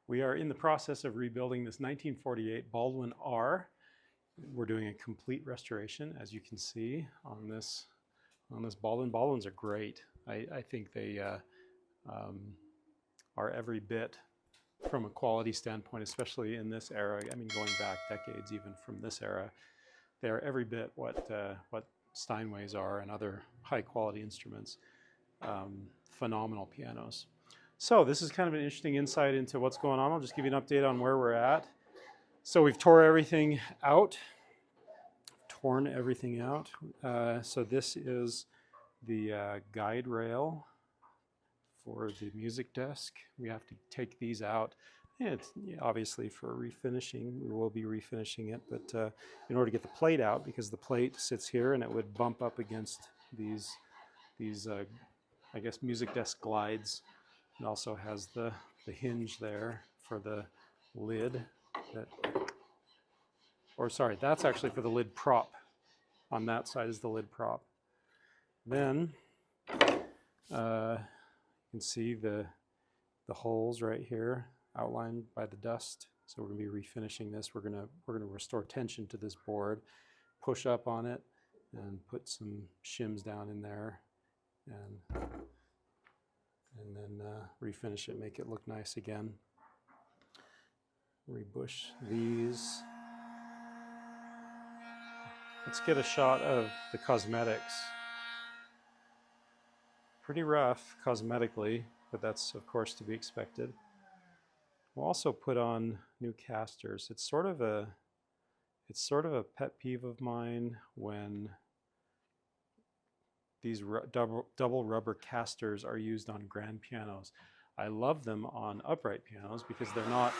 We are in the process of rebuilding this 1948 Baldwin R. We're doing a complete restoration, as you can see on this Baldwin. Baldwins are great. I think they are every bit from a quality standpoint, especially in this era. I mean, going back decades even from this era, they are every bit what Steinways are and other high-quality instruments. Phenomenal pianos. So this is kind of an interesting insight into what's going on. I'll just give you an update on where we're at. So we've torn everything out. So this is the guide rail for the music desk. We have to take these out. And it's obviously for refinishing. We will be refinishing it, but in order to get the plate out, because the plate sits here and it would bump up against these I guess music desk glides. It also has the hinge there for the lid. That's actually for the lid prop. On that side is the lid prop. Then you can see the holes right here outlined by the dust. So we're going to be refinishing this. We're going to restore tension to this board, push up on it, and put some shims down in there, and then refinish it, make it look nice again. Rebush these. Let's get a shot of the cosmetics. Pretty rough cosmetically, but that's of course to be expected. We'll also put on new casters. It's sort of a pet peeve of mine when these double rubber casters are used on grand pianos. I love them on upright pianos because they're not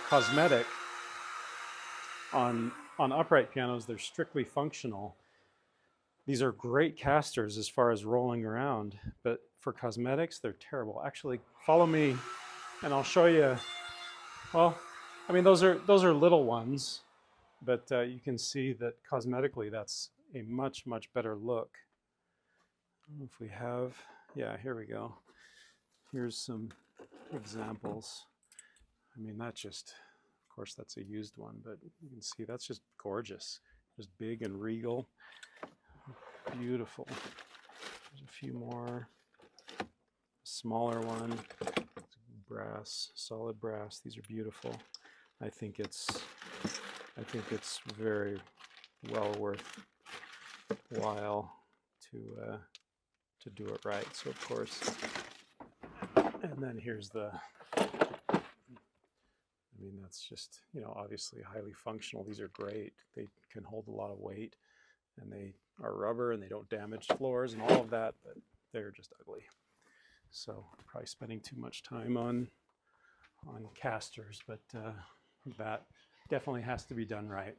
cosmetic. On upright pianos, they're strictly functional. These are great casters as far as rolling around, but for cosmetics, they're terrible. Actually, follow me and I'll show you. Well, I mean, those are little ones, but you can see that cosmetically that's a much, much better look. If we have, yeah, here we go. Here's some examples. I mean, that just, of course, that's a used one, but you can see that's just gorgeous. Just big and regal. Beautiful. There's a few more. A smaller one. Brass, solid brass. These are beautiful. I think it's very well worth while to do it right. So of course, and then here's I mean, that's just, obviously highly functional. These are great. They can hold a lot of weight, and they are rubber, and they don't damage floors and all of that, but they're just ugly. So probably spending too much time on casters, but that definitely has to be done right.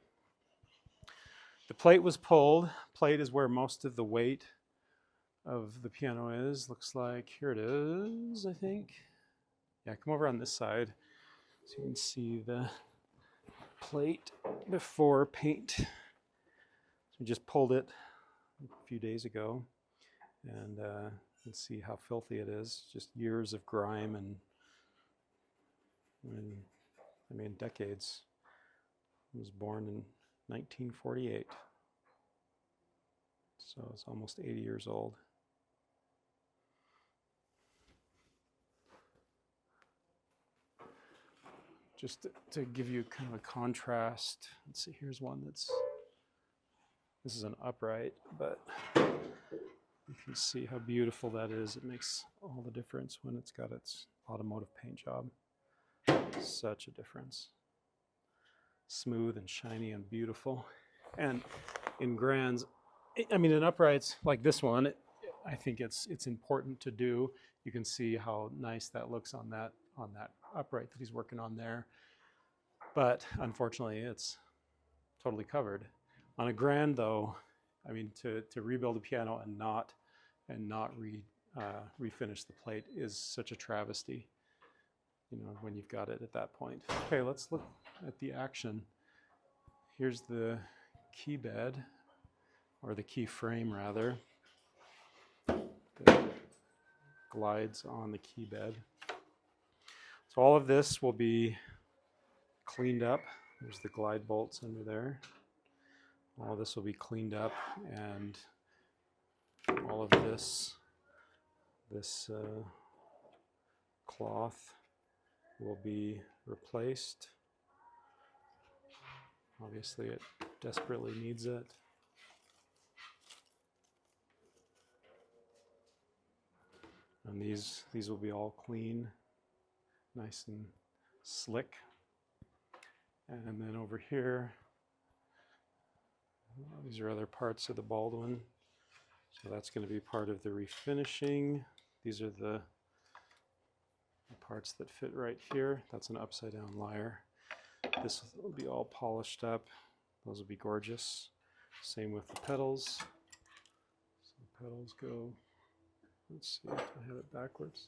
The plate was pulled. Plate is where most of the weight of the piano is. Looks like, here it is, I think. Yeah, come over on this side so you can see the plate before paint. So we just pulled it a few days ago, and you can see how filthy it is. Just years of grime and I mean, decades. It was born in 1948. So it's almost 80 years old. Just to give you kind of a contrast, let's see, here's one this is an upright, but you can see how beautiful that is. It makes all the difference when it's got its automotive paint job. Such a difference. Smooth and shiny and beautiful. And in grands, I mean, in uprights like this one, I think it's important to do. You can see how nice that looks on that upright that he's working on there. But unfortunately, it's totally covered. On a grand, though, I mean, to rebuild a piano and not refinish the plate is such a travesty, when you've got it at that point. Okay, let's look at the action. Here's the key bed, or the key frame rather, that glides on the key bed. So all of this will be cleaned up. There's the glide bolts under there. All of this will be cleaned up, and all of this cloth will be replaced. Obviously it desperately needs it. And these will be all clean, nice and slick. And then over here, these are other parts of the Baldwin. So that's going to be part of the refinishing. These are the parts that fit right here. That's an upside down lyre. This will be all polished up. Those will be gorgeous. Same with the pedals. So the pedals go, let's see if I have it backwards.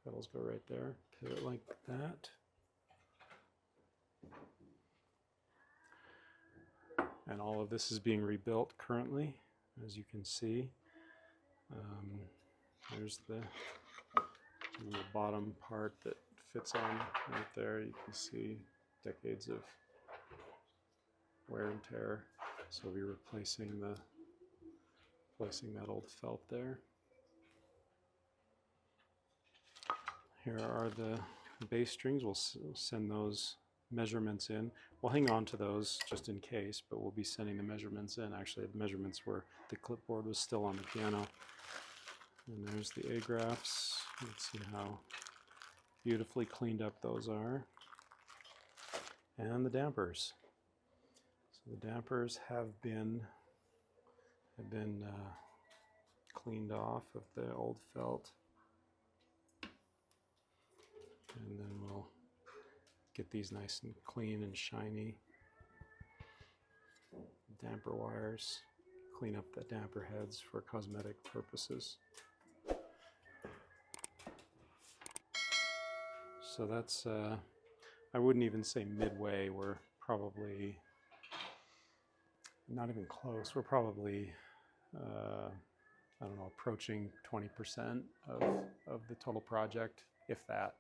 Pedals go right there. Pivot like that. And all of this is being rebuilt currently, as you can see. There's the bottom part that fits on right there. You can see decades of wear and tear. So we'll be replacing that old felt there. Here are the bass strings. We'll send those measurements in. We'll hang on to those just in case, but we'll be sending the measurements in. Actually, the measurements were, the clipboard was still on the piano. And there's the A-graphs. Let's see how beautifully cleaned up those are. And the dampers. So the dampers have been cleaned off of the old felt. And then we'll get these nice and clean and shiny. Damper wires, clean up the damper heads for cosmetic purposes. So that's, I wouldn't even say midway. We're probably not even close. We're probably, I don't know, approaching 20% of the total project, if that.